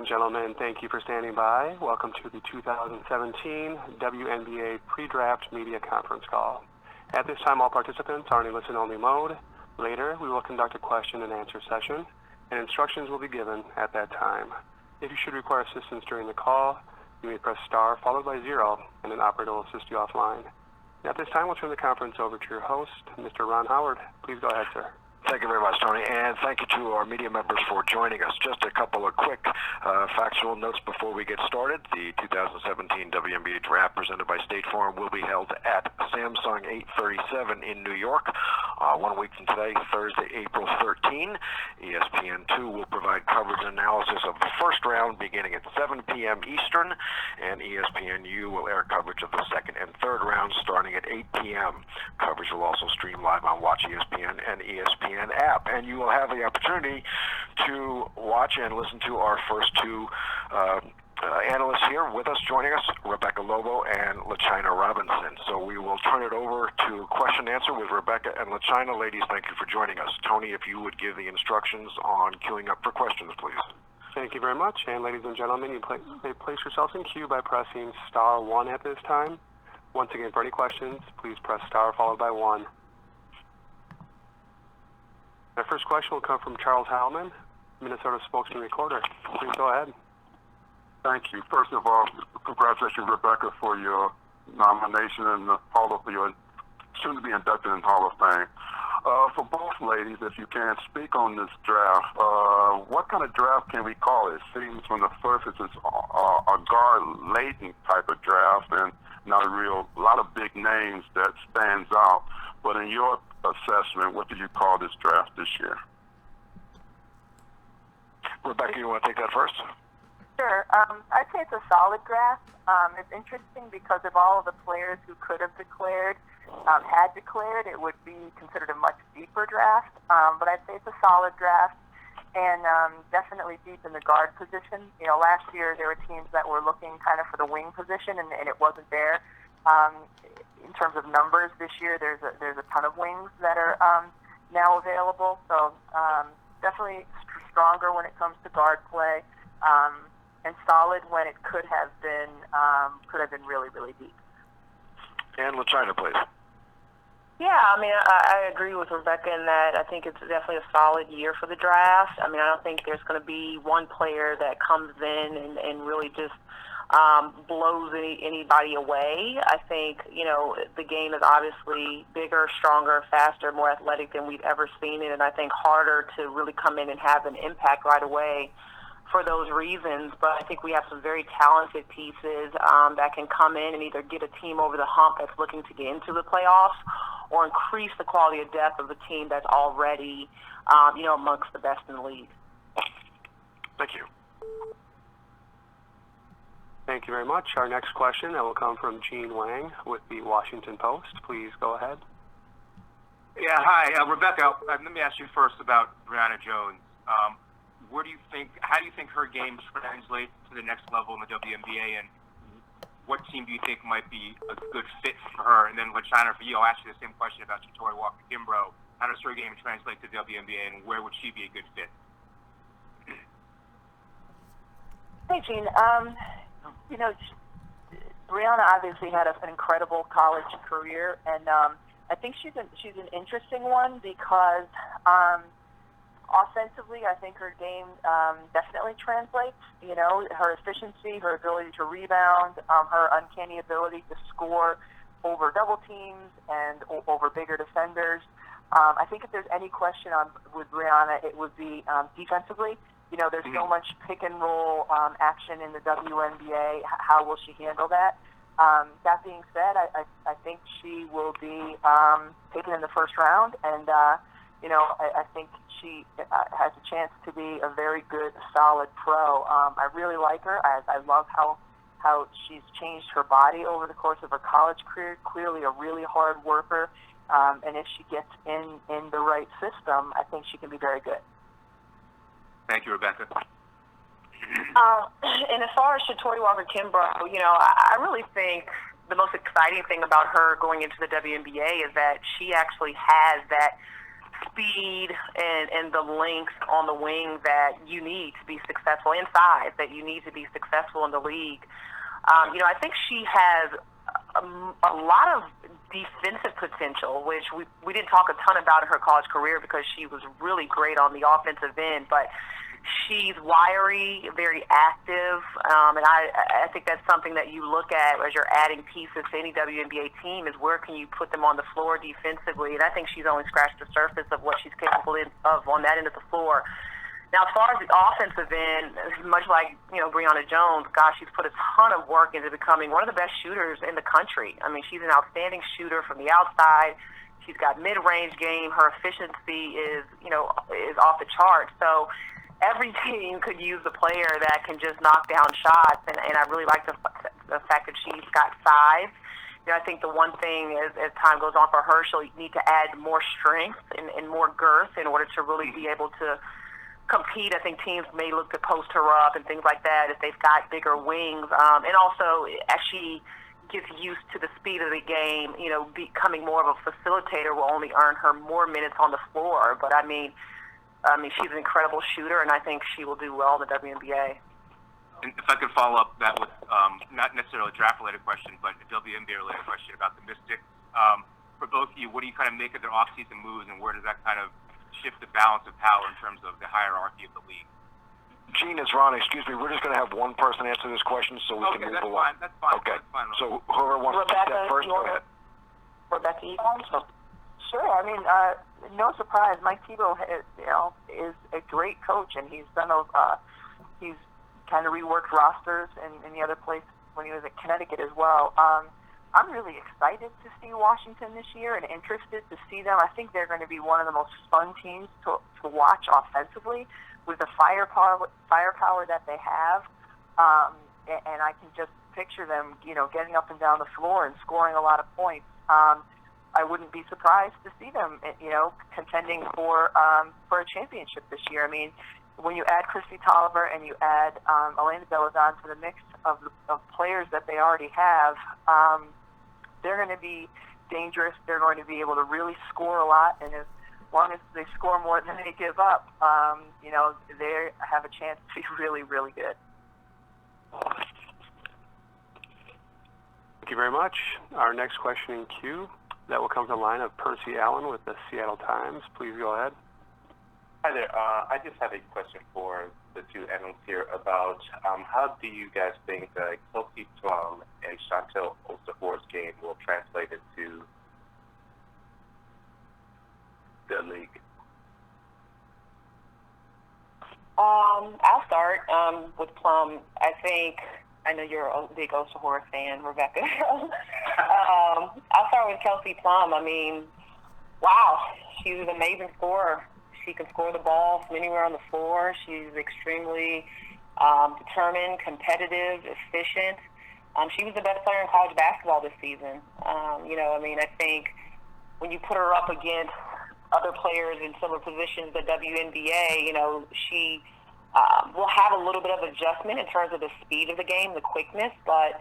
and gentlemen, thank you for standing by. Welcome to the 2017 WNBA Pre-Draft Media Conference Call. At this time, all participants are in a listen-only mode. Later, we will conduct a question-and-answer session, and instructions will be given at that time. If you should require assistance during the call, you may press star followed by 0, and an operator will assist you offline. At this time, we'll turn the conference over to your host, Mr. Ron Howard. Please go ahead, sir. Thank you very much, Tony, and thank you to our media members for joining us. Just a couple of quick factual notes before we get started. The 2017 WNBA Draft presented by State Farm will be held at Samsung 837 in New York 1 week from today, Thursday, April 13. ESPN2 will provide coverage and analysis of the first round beginning at 7 p.m. Eastern, and ESPNU will air coverage of the second and third rounds starting at 8 p.m. Coverage will also stream live on Watch ESPN and ESPN app, and you will have the opportunity to watch and listen to our first two analysts here with us joining us, Rebecca Lobo and LeChina Robinson. So we will turn it over to question and answer with Rebecca and LeChina. Ladies, thank you for joining us. Tony, if you would give the instructions on queuing up for questions, please. Thank you very much. And ladies and gentlemen, you may place yourselves in queue by pressing star 1 at this time. Once again, for any questions, please press star followed by 1. Our first question will come from Charles Howman, Minnesota spokesman recorder. Please go ahead. Thank you. First of all, congratulations, Rebecca, for your nomination in the your soon to be inducted in Hall of Fame. For both ladies, if you can speak on this draft, what kind of draft can we call it? It seems from the surface it's a guard-laden type of draft and not a lot of big names that stands out. But in your assessment, what do you call this draft this year? Rebecca, you want to take that first? Sure. I'd say it's a solid draft. It's interesting because of all of the players who could have declared, had declared, it would be considered a much deeper draft. But I'd say it's a solid draft and definitely deep in the guard position. You know, last year there were teams that were looking kind of for the wing position and it wasn't there. In terms of numbers, this year there's a ton of wings that are now available. So definitely stronger when it comes to guard play, and solid when it could have been really, really deep. And LeChina, please. Yeah, I mean, I agree with Rebecca in that I think it's definitely a solid year for the draft. I mean, I don't think there's going to be one player that comes in and really just blows anybody away. I think, you know, the game is obviously bigger, stronger, faster, more athletic than we've ever seen it, and I think harder to really come in and have an impact right away for those reasons. But I think we have some very talented pieces that can come in and either get a team over the hump that's looking to get into the playoffs or increase the quality of depth of a team that's already, you know, amongst the best in the league. Thank you. Thank you very much. Our next question that will come from Gene Wang with the Washington Post. Please go ahead. Yeah, hi, Rebecca. Let me ask you first about Brianna Jones. How do you think her game translates to the next level in the WNBA, and what team do you think might be a good fit for her? And then LeChina, for you, I'll ask you the same question about Walker-Kimbrough. How does her game translate to the WNBA, and where would she be a good fit? Hey, Gene. You know, Brianna obviously had an incredible college career, and I think she's an interesting one because offensively, I think her game definitely translates. You know, her efficiency, her ability to rebound, her uncanny ability to score over double teams and over bigger defenders. I think if there's any question with Brianna, it would be defensively. You know, there's so much pick and roll action in the WNBA. How will she handle that? That being said, I think she will be taken in the first round, and you know, I think she has a chance to be a very good, solid pro. I really like her. I love how she's changed her body over the course of her college career. Clearly, a really hard worker, and if she gets in the right system, I think she can be very good. Thank you, Rebecca. And as far as Walker-Kimbrough, you know, I really think the most exciting thing about her going into the WNBA is that she actually has that speed and the length on the wing that you need to be successful, and size that you need to be successful in the league. I think she has a lot of defensive potential, which we didn't talk a ton about in her college career because she was really great on the offensive end, but she's wiry, very active, and I think that's something that you look at as you're adding pieces to any WNBA team is where can you put them on the floor defensively, and I think she's only scratched the surface of what she's capable of on that end of the floor. Now, as far as the offensive end, much like, Brianna Jones, gosh, she's put a ton of work into becoming one of the best shooters in the country. I mean, she's an outstanding shooter from the outside. She's got mid-range game. Her efficiency is off the charts. So every team could use a player that can just knock down shots, and I really like the fact that she's got size. I think the one thing as time goes on for her, she'll need to add more strength and more girth in order to really be able to compete. I think teams may look to post her up and things like that if they've got bigger wings. And also, as she gets used to the speed of the game, becoming more of a facilitator will only earn her more minutes on the floor. But I mean, she's an incredible shooter, and I think she will do well in the WNBA. And if I could follow up that with not necessarily a draft-related question, but a WNBA-related question about the Mystics. For both of you, what do you kind of make of their off-season moves, and where does that kind of shift the balance of power in terms of the hierarchy of the league? Gene, it's Ron. Excuse me. We're just going to have one person answer this question so we can move along. That's fine. Okay. That's fine. So whoever wants to step first, go ahead. Rebecca, you want? Sure. I mean, no surprise. Mike Thibault, is a great coach, and he's done he's kind of reworked rosters in the other place when he was at Connecticut as well. I'm really excited to see Washington this year and interested to see them. I think they're going to be one of the most fun teams to watch offensively with the firepower that they have. And I can just picture them, getting up and down the floor and scoring a lot of points. I wouldn't be surprised to see them, contending for a championship this year. I mean, when you add Christy Tolliver and you add Elena Belladon to the mix of players that they already have, they're going to be dangerous. They're going to be able to really score a lot, and as long as they score more than they give up, they have a chance to be really, really good. Thank you very much. Our next question in queue, that will come from the line of Percy Allen with the Seattle Times. Please go ahead. Hi there. I just have a question for the two analysts here about how do you guys think Kelsey Plum and Chantel Osafor's game will translate into the league? I'll start with Plum. I know you're a big Osafor fan, Rebecca. I'll start with Kelsey Plum. I mean, wow, she's an amazing scorer. She can score the ball from anywhere on the floor. She's extremely determined, competitive, efficient. She was the best player in college basketball this season. I think when you put her up against other players in similar positions, the WNBA, she will have a little bit of adjustment in terms of the speed of the game, the quickness, but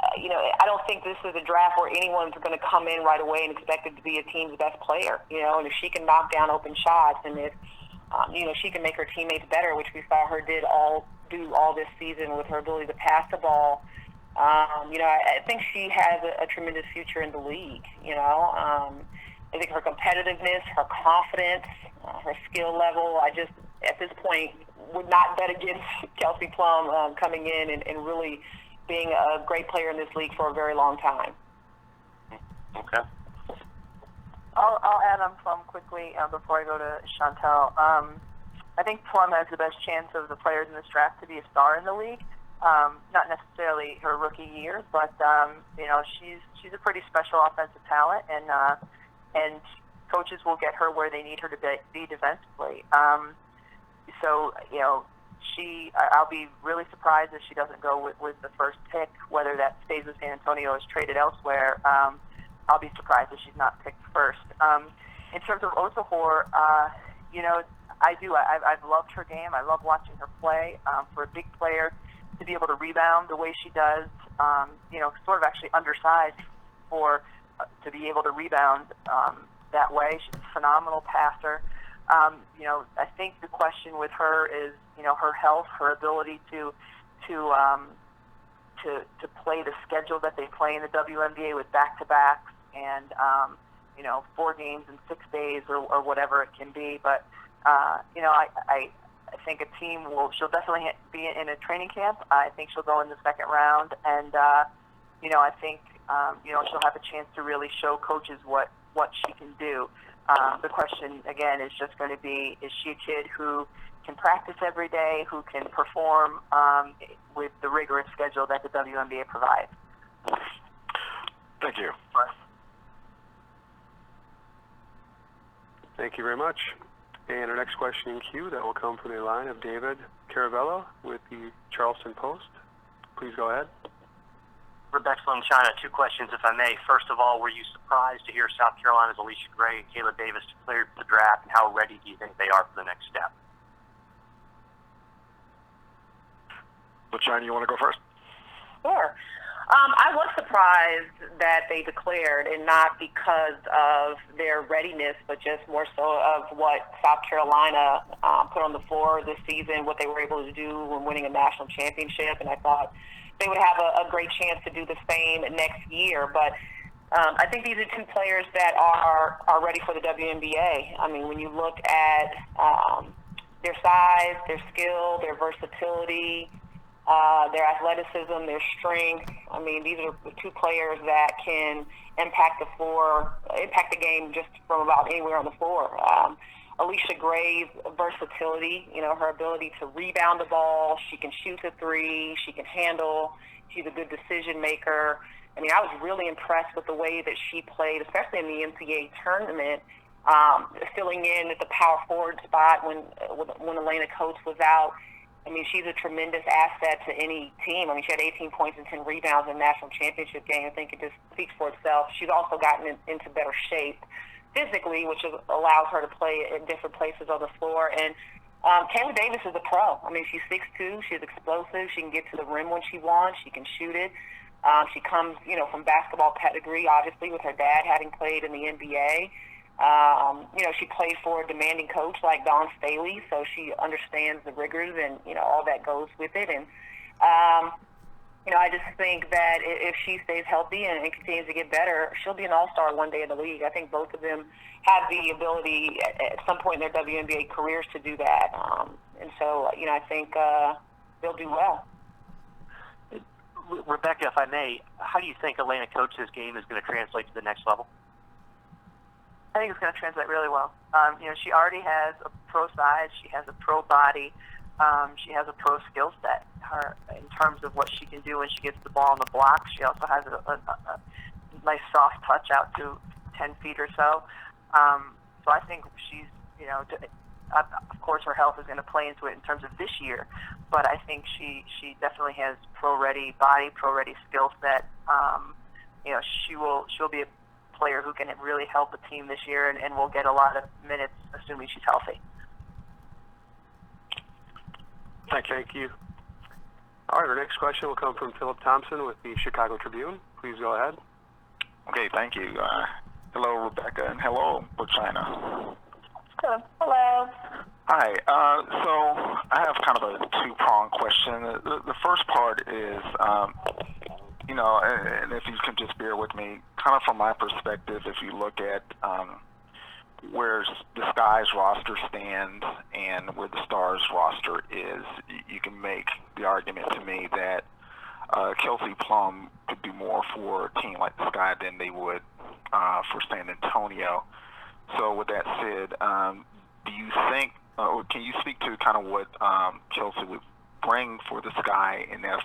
I don't think this is a draft where anyone's going to come in right away and expect it to be a team's best player, and if she can knock down open shots and if, she can make her teammates better, which we saw her do all this season with her ability to pass the ball, I think she has a tremendous future in the league, I think her competitiveness, her confidence, her skill level, I just, at this point, would not bet against Kelsey Plum coming in and really being a great player in this league for a very long time. Okay. I'll add on Plum quickly before I go to Chantel. I think Plum has the best chance of the players in this draft to be a star in the league. Not necessarily her rookie year, but she's a pretty special offensive talent, and coaches will get her where they need her to be defensively. I'll be really surprised if she doesn't go with the first pick, whether that stays with San Antonio or is traded elsewhere. I'll be surprised if she's not picked first. In terms of Osafor, I've loved her game. I love watching her play. For a big player to be able to rebound the way she does, sort of actually undersized to be able to rebound that way. She's a phenomenal passer. I think the question with her is, her health, her ability to play the schedule that they play in the WNBA with back-to-backs and 4 games in 6 days or whatever it can be. But I think a team she'll definitely be in a training camp. I think she'll go in the second round, and I think she'll have a chance to really show coaches what she can do. The question again is just going to be: is she a kid who can practice every day, who can perform with the rigorous schedule that the WNBA provides? Thank you. Thank you very much. And our next question in queue, that will come from the line of David Caravello with the Charleston Post. Please go ahead. Rebecca from China, 2 questions, if I may. First of all, were you surprised to hear South Carolina's Alicia Gray and Kayla Davis declared for the draft, and how ready do you think they are for the next step? LeChina, you want to go first? Sure. I was surprised that they declared, and not because of their readiness, but just more so of what South Carolina put on the floor this season, what they were able to do when winning a national championship, and I thought they would have a great chance to do the same next year. But I think these are 2 players that are ready for the WNBA. I mean, when you look at their size, their skill, their versatility, their athleticism, their strength. I mean, these are 2 players that can impact the game just from about anywhere on the floor. Alicia Gray's versatility, her ability to rebound the ball, she can shoot the 3, she can handle, she's a good decision maker. I mean, I was really impressed with the way that she played, especially in the NCAA tournament, filling in at the power forward spot when Elena Coates was out. I mean, she's a tremendous asset to any team. I mean, she had 18 points and 10 rebounds in the national championship game. I think it just speaks for itself. She's also gotten into better shape physically, which allows her to play in different places on the floor. And Kayla Davis is a pro. I mean, she's 6'2", she's explosive, she can get to the rim when she wants, she can shoot it. She comes, from basketball pedigree, obviously, with her dad having played in the NBA. She played for a demanding coach like Dawn Staley, so she understands the rigors and, all that goes with it. And, I just think that if she stays healthy and continues to get better, she'll be an all-star one day in the league. I think both of them have the ability at some point in their WNBA careers to do that. And so, I think they'll do well. Rebecca, if I may, how do you think Elena Coates' game is going to translate to the next level? I think it's going to translate really well. She already has a pro size. She has a pro body. She has a pro skill set. In terms of what she can do when she gets the ball on the block, she also has a nice soft touch out to 10 feet or so. So I think she's, of course her health is going to play into it in terms of this year, but I think she definitely has pro-ready body, pro-ready skill set. She'll be a player who can really help the team this year and will get a lot of minutes, assuming she's healthy. Thank you. All right, our next question will come from Philip Thompson with the Chicago Tribune. Please go ahead. Okay, thank you. Hello, Rebecca, and hello, LeChina. Hello. Hi. So I have kind of a 2-pronged question. The first part is, and if you can just bear with me, kind of from my perspective, if you look at where the Sky's roster stands and where the Stars roster is, you can make the argument to me that Kelsey Plum could do more for a team like the Sky than they would for San Antonio. So with that said, do you think, or can you speak to kind of what Kelsey would bring for the Sky, and if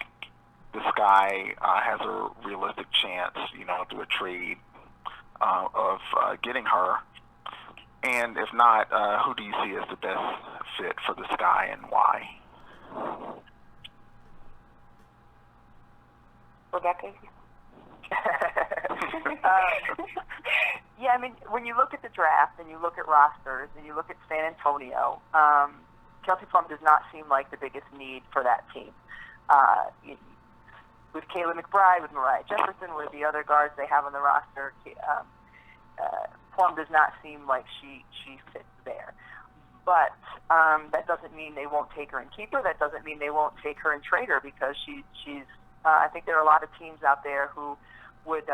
the Sky has a realistic chance, through a trade of getting her? And if not, who do you see as the best fit for the Sky and why? Rebecca? Yeah, I mean, when you look at the draft and you look at rosters and you look at San Antonio, Kelsey Plum does not seem like the biggest need for that team. With Kayla McBride, with Mariah Jefferson, with the other guards they have on the roster, Plum does not seem like she fits there. But that doesn't mean they won't take her and keep her. That doesn't mean they won't take her and trade her, because she's. I think there are a lot of teams out there who would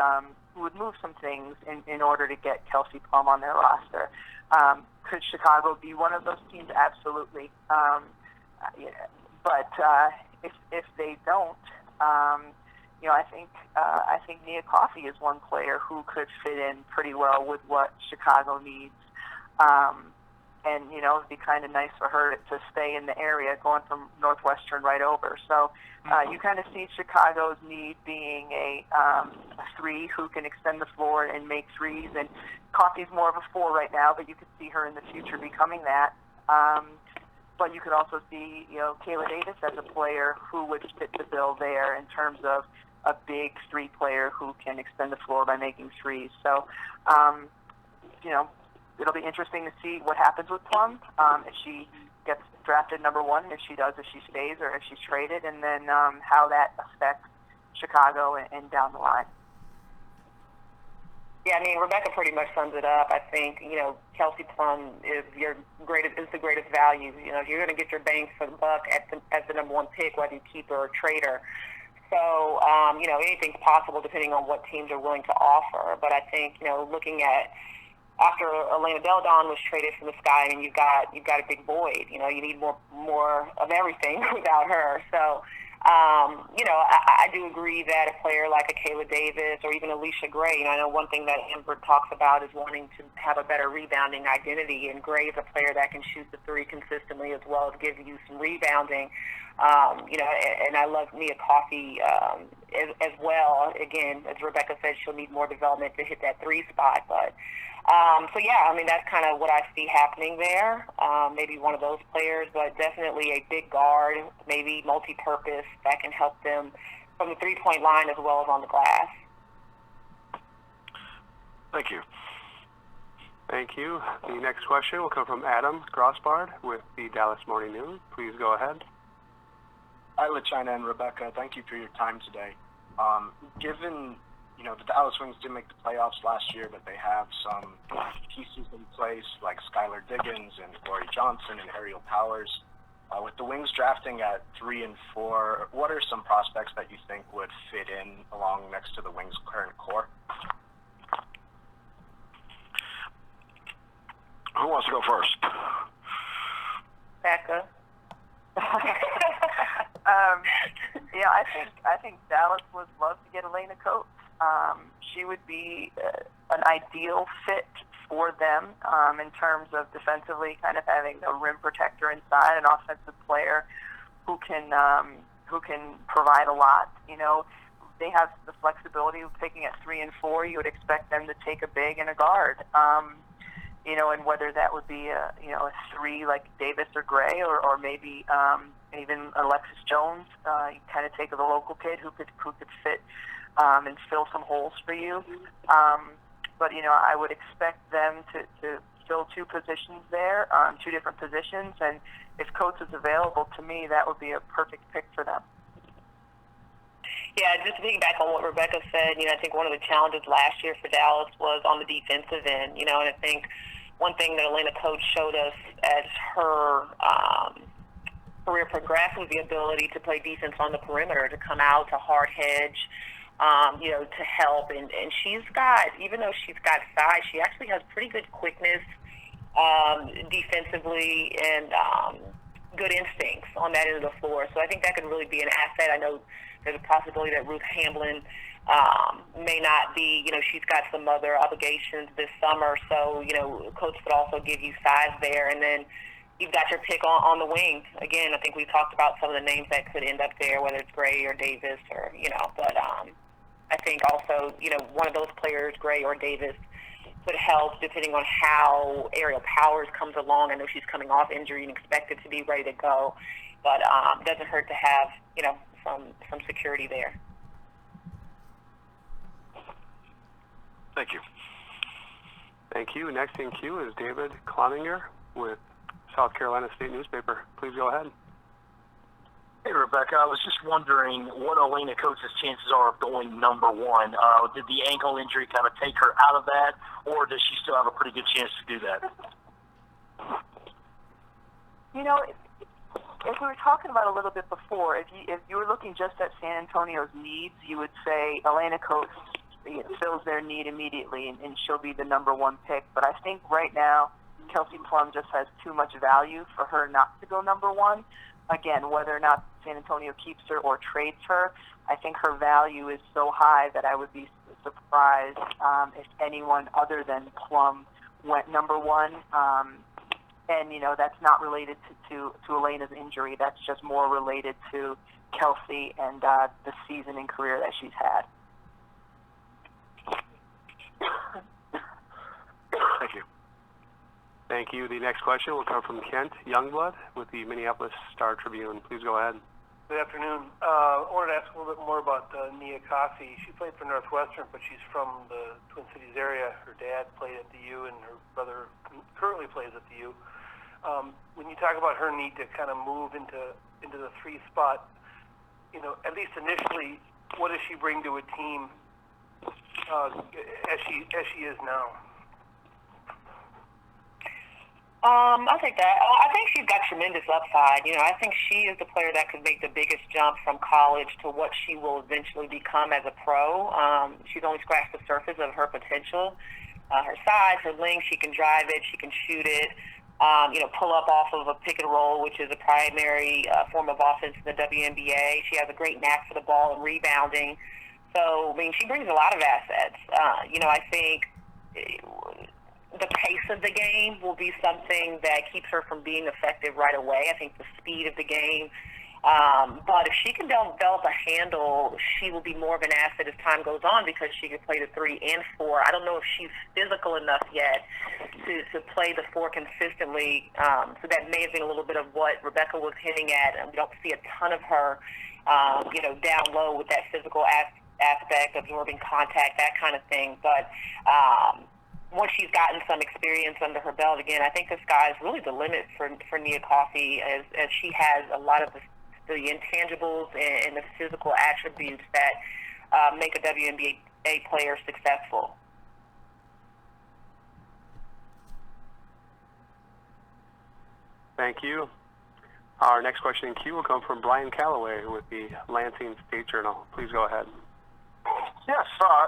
move some things in order to get Kelsey Plum on their roster. Could Chicago be one of those teams? Absolutely. But if they don't, I think Nia Coffey is one player who could fit in pretty well with what Chicago needs. And, it'd be kind of nice for her to stay in the area, going from Northwestern right over. So you kind of see Chicago's need being a 3 who can extend the floor and make threes. And Coffey's more of a 4 right now, but you could see her in the future becoming that. But you could also see, Kayla Davis as a player who would fit the bill there in terms of a big 3 player who can extend the floor by making threes. So, it'll be interesting to see what happens with Plum, if she gets drafted number 1, if she does, if she stays, or if she's traded, and then how that affects Chicago and down the line. Yeah, I mean, Rebecca pretty much sums it up. I think, Kelsey Plum is the greatest value. You're going to get your bang for the buck as the number 1 pick, whether you keep her or trade her. So, anything's possible depending on what teams are willing to offer. But I think, looking at after Elena Del Don was traded from the Sky, and you've got a big void. You need more of everything without her. So, I do agree that a player like a Kayla Davis or even Alicia Gray, I know one thing that Amber talks about is wanting to have a better rebounding identity, and Gray is a player that can shoot the 3 consistently as well as give you some rebounding. And I love Nia Coffey as well. Again, as Rebecca said, she'll need more development to hit that 3 spot, but that's kind of what I see happening there. Maybe one of those players, but definitely a big guard, maybe multi-purpose that can help them from the 3-point line as well as on the glass. Thank you. Thank you. The next question will come from Adam Grossbard with the Dallas Morning News. Please go ahead. Hi, LeChina and Rebecca. Thank you for your time today. Given the Dallas Wings didn't make the playoffs last year, but they have some pieces in place like Skylar Diggins and Lori Johnson and Aerial Powers. With the Wings drafting at 3 and 4, what are some prospects that you think would fit in along next to the Wings' current core? Who wants to go first? Becca. I think Dallas would love to get Elena Coates. She would be an ideal fit for them in terms of defensively, kind of having a rim protector inside, an offensive player who can provide a lot. They have the flexibility of picking at 3 and 4. You would expect them to take a big and a guard. And whether that would be a 3 like Davis or Gray, or maybe even Alexis Jones, you kind of take the local kid who could fit and fill some holes for you. But I would expect them to fill 2 positions there, 2 different positions, and if Coates is available, to me that would be a perfect pick for them. Yeah, just to piggyback on what Rebecca said, I think one of the challenges last year for Dallas was on the defensive end, and I think one thing that Elena Coates showed us as her career progressed was the ability to play defense on the perimeter, to come out, to hard hedge, to help. And she's got, even though she's got size, she actually has pretty good quickness defensively and good instincts on that end of the floor. So I think that could really be an asset. I know there's a possibility that Ruth Hamblin may not be, she's got some other obligations this summer. So, Coach would also give you size there. And then you've got your pick on the wing. Again, I think we talked about some of the names that could end up there, whether it's Gray or Davis or, but I think also, one of those players, Gray or Davis, could help depending on how Aerial Powers comes along. I know she's coming off injury and expected to be ready to go, but it doesn't hurt to have, some security there. Thank you. Thank you. Next in queue is David Cloninger with South Carolina State Newspaper. Please go ahead. Hey, Rebecca, I was just wondering what Elena Coates' chances are of going number one. Did the ankle injury kind of take her out of that, or does she still have a pretty good chance to do that? You know, as we were talking about a little bit before, if you were looking just at San Antonio's needs, you would say Elena Coates fills their need immediately, and she'll be the number one pick. But I think right now, Kelsey Plum just has too much value for her not to go number one. Again, whether or not San Antonio keeps her or trades her, I think her value is so high that I would be surprised if anyone other than Plum went number one. And, you know, that's not related to Elena's injury. That's just more related to Kelsey and the season and career that she's had. Thank you. Thank you. The next question will come from Kent Youngblood with the Minneapolis Star-Tribune. Please go ahead. Good afternoon. I wanted to ask a little bit more about Nia Coffey. She played for Northwestern, but she's from the Twin Cities area. Her dad played at the U, and her brother currently plays at the U. When you talk about her need to kind of move into the three spot, you know, at least initially, what does she bring to a team as she is now? I'll take that. I think she's got tremendous upside. You know, I think she is the player that could make the biggest jump from college to what she will eventually become as a pro. She's only scratched the surface of her potential. Her size, her length, she can drive it, she can shoot it. You know, pull up off of a pick and roll, which is a primary form of offense in the WNBA. She has a great knack for the ball and rebounding. So, I mean, she brings a lot of assets. You know, I think the pace of the game will be something that keeps her from being effective right away. I think the speed of the game. But if she can develop a handle, she will be more of an asset as time goes on because she can play the 3 and 4. I don't know if she's physical enough yet to play the 4 consistently. So that may have been a little bit of what Rebecca was hinting at. And we don't see a ton of her, you know, down low with that physical aspect, absorbing contact, that kind of thing. But once she's gotten some experience under her belt, again, I think the sky is really the limit for Nia Coffey as she has a lot of the intangibles and the physical attributes that make a WNBA player successful. Thank you. Our next question in queue will come from Brian Calloway with the Lansing State Journal. Please go ahead. Yes,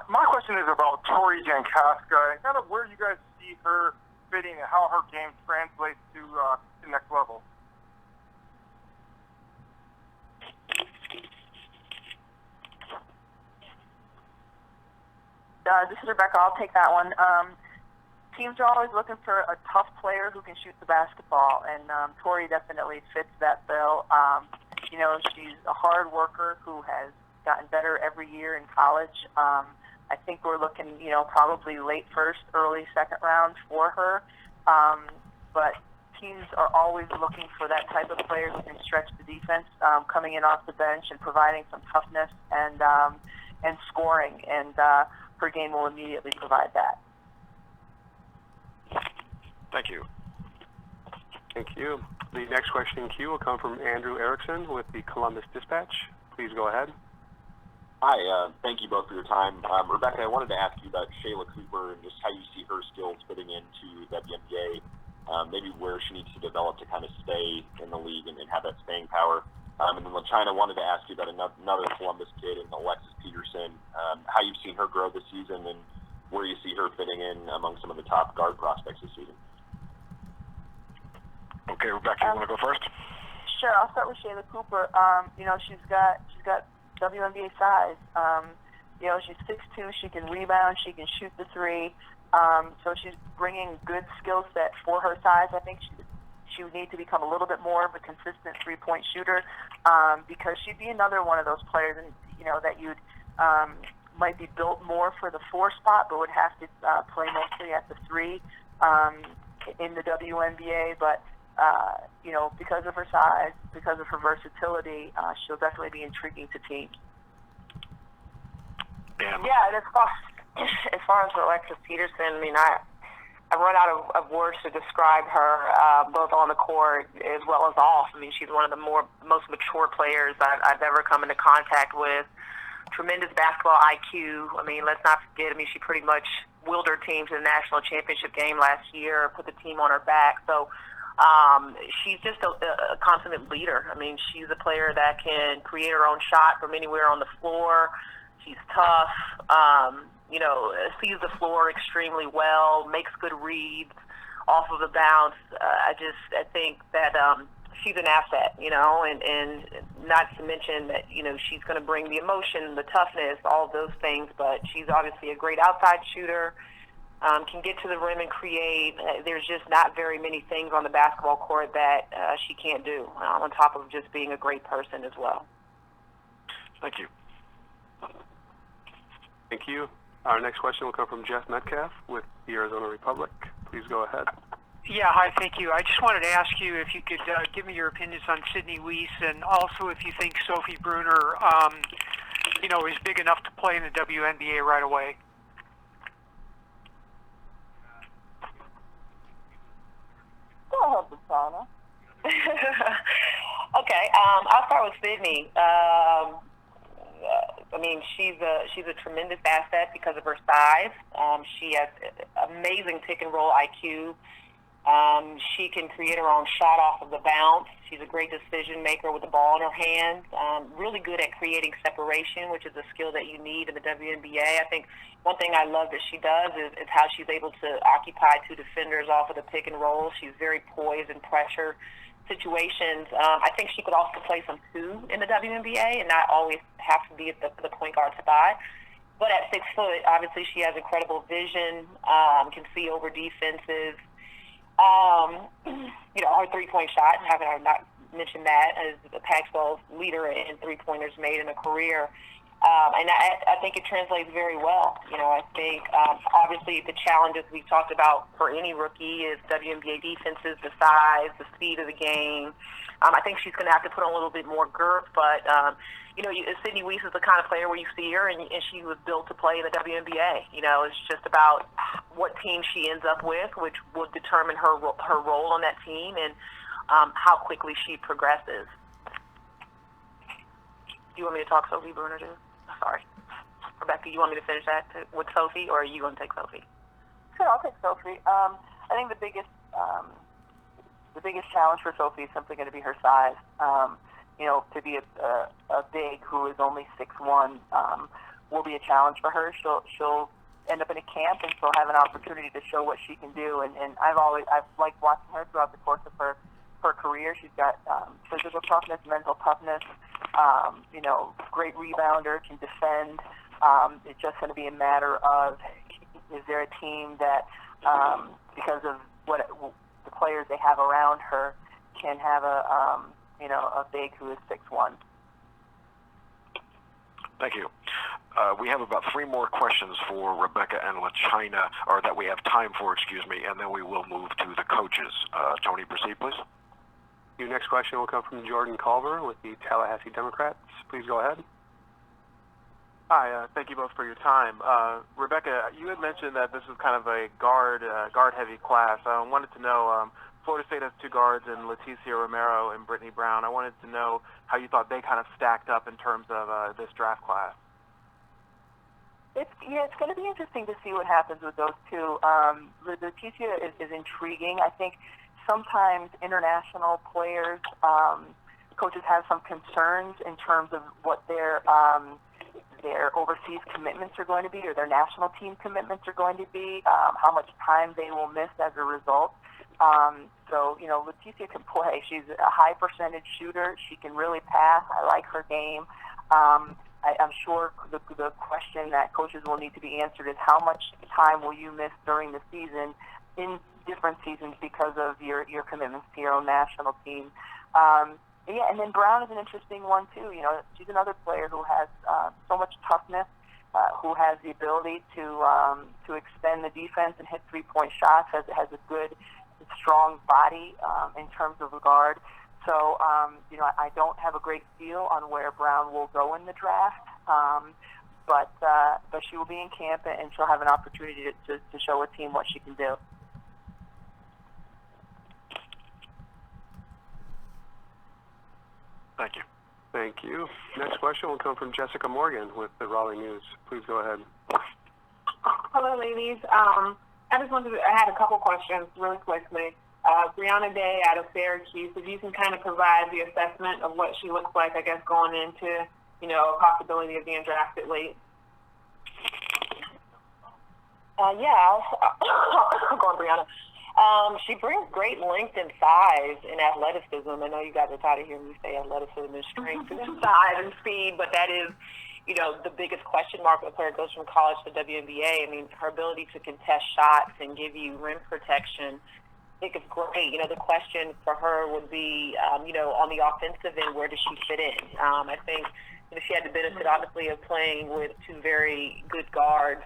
my question is about Tori Jankowska and kind of where you guys see her fitting and how her game translates to the next level. This is Rebecca. I'll take that one. Teams are always looking for a tough player who can shoot the basketball, and Tori definitely fits that bill. You know, she's a hard worker who has gotten better every year in college. I think we're looking, you know, probably late first, early second round for her. But teams are always looking for that type of player who can stretch the defense, coming in off the bench and providing some toughness and scoring. And her game will immediately provide that. Thank you. Thank you. The next question in queue will come from Andrew Erickson with the Columbus Dispatch. Please go ahead. Hi, thank you both for your time. Rebecca, I wanted to ask you about Shayla Cooper and just how you see her skills fitting into the WNBA, maybe where she needs to develop to kind of stay in the league and have that staying power. And then LeChina, wanted to ask you about another Columbus kid, and Alexis Peterson, how you've seen her grow this season and where you see her fitting in among some of the top guard prospects this season. Okay, Rebecca, you want to go first? Sure, I'll start with Shayla Cooper. You know, she's got WNBA size. You know, she's 6'2", she can rebound, she can shoot the 3. So she's bringing good skill set for her size. I think she would need to become a little bit more of a consistent three-point shooter because she'd be another one of those players, and you know, that you'd might be built more for the 4 spot, but would have to play mostly at the 3 in the WNBA. But you know, because of her size, because of her versatility, she'll definitely be intriguing to teams. Yeah, and as far as Alexis Peterson, I mean, run out of words to describe her, both on the court as well as off. I mean, she's one of the most mature players I've ever come into contact with. Tremendous basketball IQ. I mean, let's not forget, she pretty much willed her team to the national championship game last year, put the team on her back. So she's just a consummate leader. I mean, she's a player that can create her own shot from anywhere on the floor. She's tough, sees the floor extremely well, makes good reads off of the bounce. I think that she's an asset, and not to mention that, she's going to bring the emotion, the toughness, all of those things, but she's obviously a great outside shooter, can get to the rim and create. There's just not very many things on the basketball court that she can't do, on top of just being a great person as well. Thank you. Thank you. Our next question will come from Jeff Metcalf with the Arizona Republic. Please go ahead. Yeah, hi, thank you. I just wanted to ask you if you could give me your opinions on Sydney Weiss, and also if you think Sophie Bruner, is big enough to play in the WNBA right away. Go ahead, LeChina. Okay, I'll start with Sydney. She's a tremendous asset because of her size. She has amazing pick and roll IQ. She can create her own shot off of the bounce. She's a great decision maker with the ball in her hands. Really good at creating separation, which is a skill that you need in the WNBA. I think one thing I love that she does is how she's able to occupy two defenders off of the pick and roll. She's very poised in pressure situations. I think she could also play some two in the WNBA and not always have to be at the point guard spot. But at 6 foot, obviously she has incredible vision, can see over defenses. Her three-point shot, having her not mention that, as the Pac-12 leader in three-pointers made in a career. And I think it translates very well. I think obviously the challenges we talked about for any rookie is WNBA defenses, the size, the speed of the game. I think she's going to have to put on a little bit more girth, but Sydney Weiss is the kind of player where you see her and she was built to play in the WNBA. It's just about what team she ends up with, which will determine her role on that team and how quickly she progresses. Do you want me to talk Sophie Bruner too? Sorry. Rebecca, you want me to finish that with Sophie, or are you going to take Sophie? Sure, I'll take Sophie. I think the biggest challenge for Sophie is simply going to be her size. To be a big who is only 6'1" will be a challenge for her. She'll end up in a camp and she'll have an opportunity to show what she can do. And I've liked watching her throughout the course of her career. She's got physical toughness, mental toughness. Great rebounder, can defend. It's just going to be a matter of, is there a team that, because of what the players they have around her, can have a big who is 6'1". Thank you. We have about 3 more questions for Rebecca and LeChina, or that we have time for, and then we will move to the coaches. Tony, proceed, please. Your next question will come from Jordan Culver with the Tallahassee Democrats. Please go ahead. Hi, thank you both for your time. Rebecca, you had mentioned that this is kind of a guard-heavy class. I wanted to know, Florida State has 2 guards in Leticia Romero and Brittany Brown. I wanted to know how you thought they kind of stacked up in terms of this draft class. It's going to be interesting to see what happens with those two. Leticia is intriguing. I think sometimes international players, coaches have some concerns in terms of what their overseas commitments are going to be, or their national team commitments are going to be, how much time they will miss as a result. Leticia can play. She's a high percentage shooter. She can really pass. I like her game. I'm sure the question that coaches will need to be answered is how much time will you miss during the season in different seasons because of your commitments to your own national team. And then Brown is an interesting one too. She's another player who has so much toughness, who has the ability to extend the defense and hit 3-point shots, has a good, strong body in terms of regard. So, I don't have a great feel on where Brown will go in the draft, but she will be in camp and she'll have an opportunity to show a team what she can do. Thank you. Thank you. Next question will come from Jessica Morgan with the Raleigh News. Please go ahead. Hello, ladies. I had a couple questions really quickly. Brianna Day out of Syracuse, if you can kind of provide the assessment of what she looks like, I guess, going into, a possibility of being drafted late. I'll go on, Brianna. She brings great length and size and athleticism. I know you guys are tired of hearing me say athleticism and strength and size and speed, but that is, the biggest question mark when a player goes from college to WNBA. I mean, her ability to contest shots and give you rim protection, I think it's great. The question for her would be, on the offensive end, where does she fit in? I think she had the benefit, obviously, of playing with two very good guards,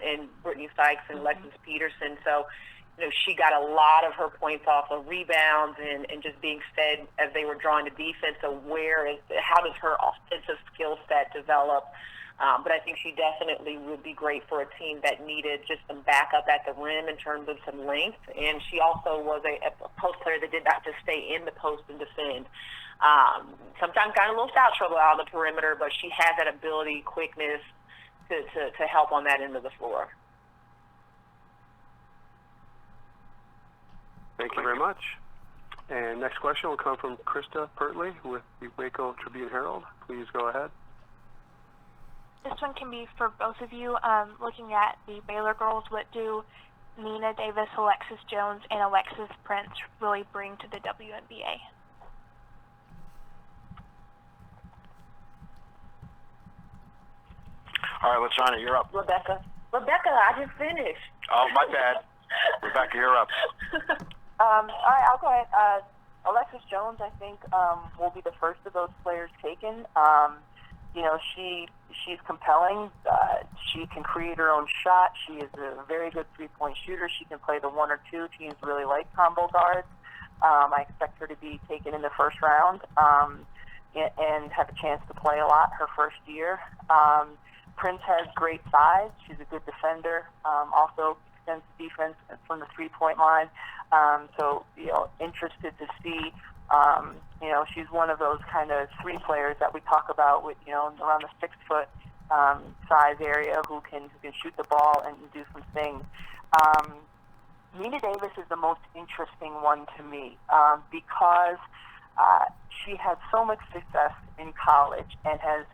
in Brittany Sykes and Alexis Peterson. So, she got a lot of her points off of rebounds and just being fed as they were drawing the defense. So how does her offensive skill set develop? But I think she definitely would be great for a team that needed just some backup at the rim in terms of some length. And she also was a post player that did not just stay in the post and defend. Sometimes got a little foul trouble out on the perimeter, but she has that ability, quickness to help on that end of the floor. Thank you very much. And next question will come from Krista Pertley with the Waco Tribune-Herald. Please go ahead. This one can be for both of you. Looking at the Baylor girls, what do Nina Davis, Alexis Jones, and Alexis Prince really bring to the WNBA? All right, LeChina, you're up. Rebecca, I just finished. Oh, my bad. Rebecca, you're up. All right, I'll go ahead. Alexis Jones, I think, will be the first of those players taken. She's compelling. She can create her own shot. She is a very good three-point shooter. She can play the 1 or 2. Teams really like combo guards. I expect her to be taken in the first round and have a chance to play a lot her first year. Prince has great size. She's a good defender. Also extends defense from the three-point line. So, interested to see, she's one of those kind of three players that we talk about with, around the 6 foot size area who can shoot the ball and do some things. Nina Davis is the most interesting one to me because she had so much success in college and has,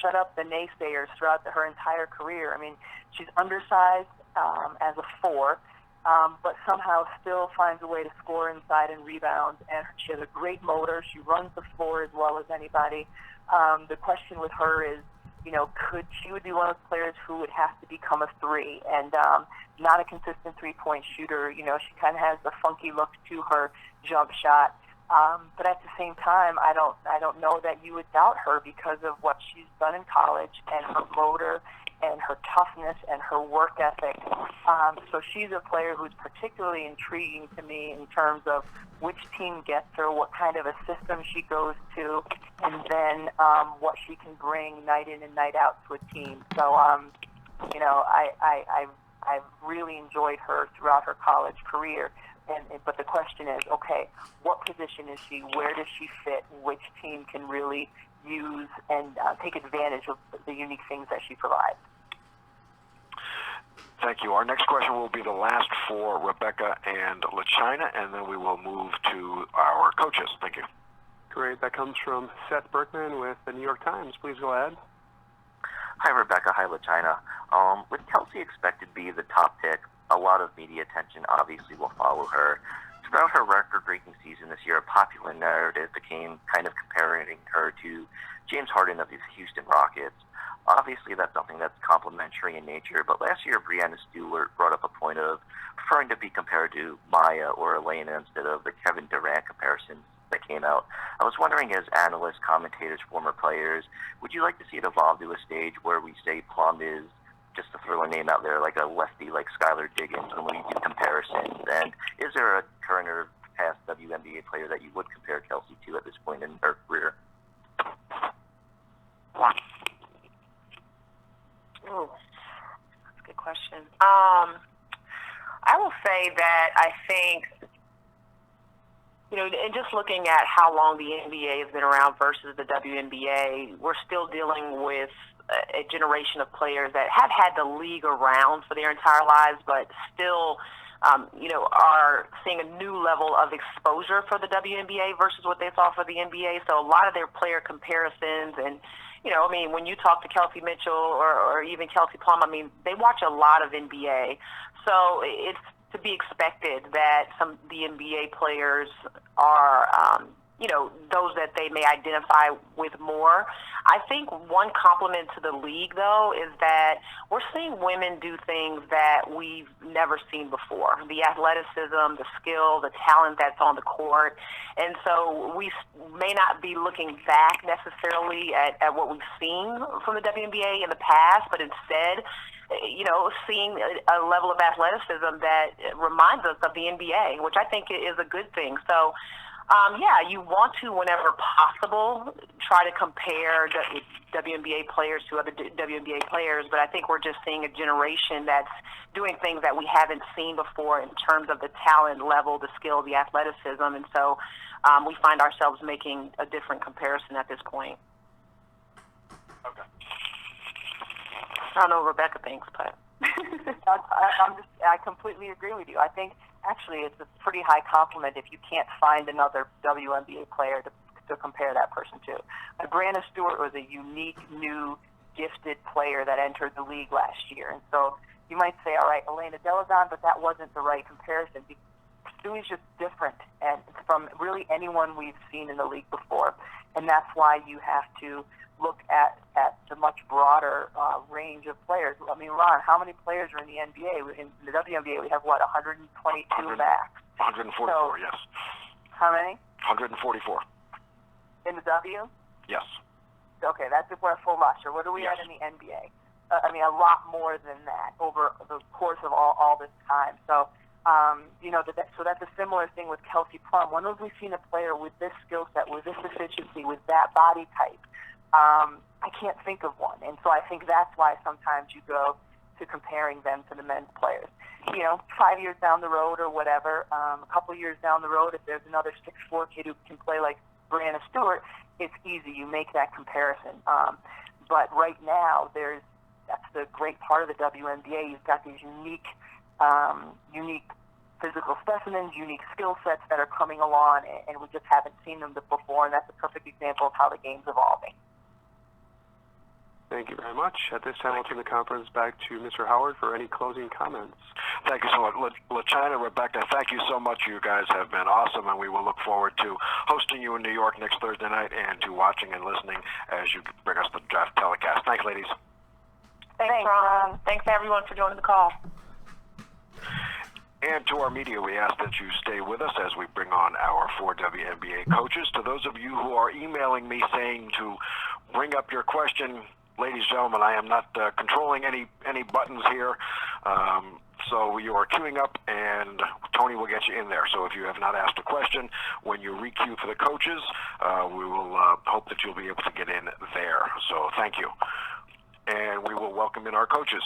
shut up the naysayers throughout her entire career. I mean, she's undersized as a 4, but somehow still finds a way to score inside and rebound. And she has a great motor. She runs the floor as well as anybody. The question with her is, she would be one of those players who would have to become a 3 and not a consistent three-point shooter. She kind of has the funky look to her jump shot. But at the same time, I don't know that you would doubt her because of what she's done in college and her motor and her toughness and her work ethic. So she's a player who's particularly intriguing to me in terms of which team gets her, what kind of a system she goes to, and then what she can bring night in and night out to a team. So, I've really enjoyed her throughout her college career. But the question is, okay, what position is she? Where does she fit? Which team can really use and take advantage of the unique things that she provides? Thank you. Our next question will be the last for Rebecca and LeChina, and then we will move to our coaches. Thank you. Great. That comes from Seth Berkman with the New York Times. Please go ahead. Hi, Rebecca. Hi, LeChina. With Kelsey expected to be the top pick, a lot of media attention obviously will follow her. Throughout her record-breaking season this year, a popular narrative became kind of comparing her to James Harden of the Houston Rockets. Obviously, that's something that's complimentary in nature, but last year, Breanna Stewart brought up a point of preferring to be compared to Maya or Elena instead of the Kevin Durant comparisons that came out. I was wondering, as analysts, commentators, former players, would you like to see it evolve to a stage where we say Plum is, just to throw a name out there, like a lefty like Skylar Diggins when we do comparisons? And is there a current or past WNBA player that you would compare Kelsey to at this point in her career? Oh, that's a good question. I will say that I think You know, and just looking at how long the NBA has been around versus the WNBA, we're still dealing with a generation of players that have had the league around for their entire lives, but still, you know, are seeing a new level of exposure for the WNBA versus what they saw for the NBA. So a lot of their player comparisons and, you know, I mean, when you talk to Kelsey Mitchell or even Kelsey Plum, I mean, they watch a lot of NBA. So it's to be expected that the NBA players are, you know, those that they may identify with more. I think one compliment to the league, though, is that we're seeing women do things that we've never seen before. The athleticism, the skill, the talent that's on the court. And so we may not be looking back necessarily at what we've seen from the WNBA in the past, but instead, you know, seeing a level of athleticism that reminds us of the NBA, which I think is a good thing. So, yeah, you want to, whenever possible, try to compare WNBA players to other WNBA players, but I think we're just seeing a generation that's doing things that we haven't seen before in terms of the talent level, the skill, the athleticism, and so we find ourselves making a different comparison at this point. Okay. I don't know what Rebecca thinks, but I completely agree with you. I think actually it's a pretty high compliment if you can't find another WNBA player to compare that person to. Brianna Stewart was a unique, new, gifted player that entered the league last year, and so you might say, all right, Elena Deladon, but that wasn't the right comparison. Stewie's just different and from really anyone we've seen in the league before, and that's why you have to look at the much broader range of players. I mean, Ron, how many players are in the NBA? In the WNBA, we have, what, 122 max? 144, so, yes. How many? 144. In the W? Yes. Okay, that's if we're a full roster. What are we at in the NBA? I mean, a lot more than that over the course of all this time. So, you know, so that's a similar thing with Kelsey Plum. When have we seen a player with this skill set, with this efficiency, with that body type? I can't think of one. And so I think that's why sometimes you go to comparing them to the men's players. You know, 5 years down the road or whatever, a couple years down the road, if there's another 6'4" kid who can play like Brianna Stewart, it's easy. You make that comparison. But right now, that's the great part of the WNBA. You've got these unique physical specimens, unique skill sets that are coming along, and we just haven't seen them before, and that's a perfect example of how the game's evolving. Thank you very much. At this time, I'll turn the conference back to Mr. Howard for any closing comments. Thank you so much. LeChina, Rebecca, thank you so much. You guys have been awesome, and we will look forward to hosting you in New York next Thursday night and to watching and listening as you bring us the draft telecast. Thanks, ladies. Thanks, Ron. Thanks, everyone, for joining the call. And to our media, we ask that you stay with us as we bring on our 4 WNBA coaches. To those of you who are emailing me saying to bring up your question, ladies and gentlemen, I am not controlling any buttons here. So you are queuing up, and Tony will get you in there. So if you have not asked a question, when you re-queue for the coaches, we will hope that you'll be able to get in there. So thank you. And we will welcome in our coaches.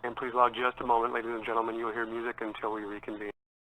And please log just a moment, ladies and gentlemen. You'll hear music until we reconvene.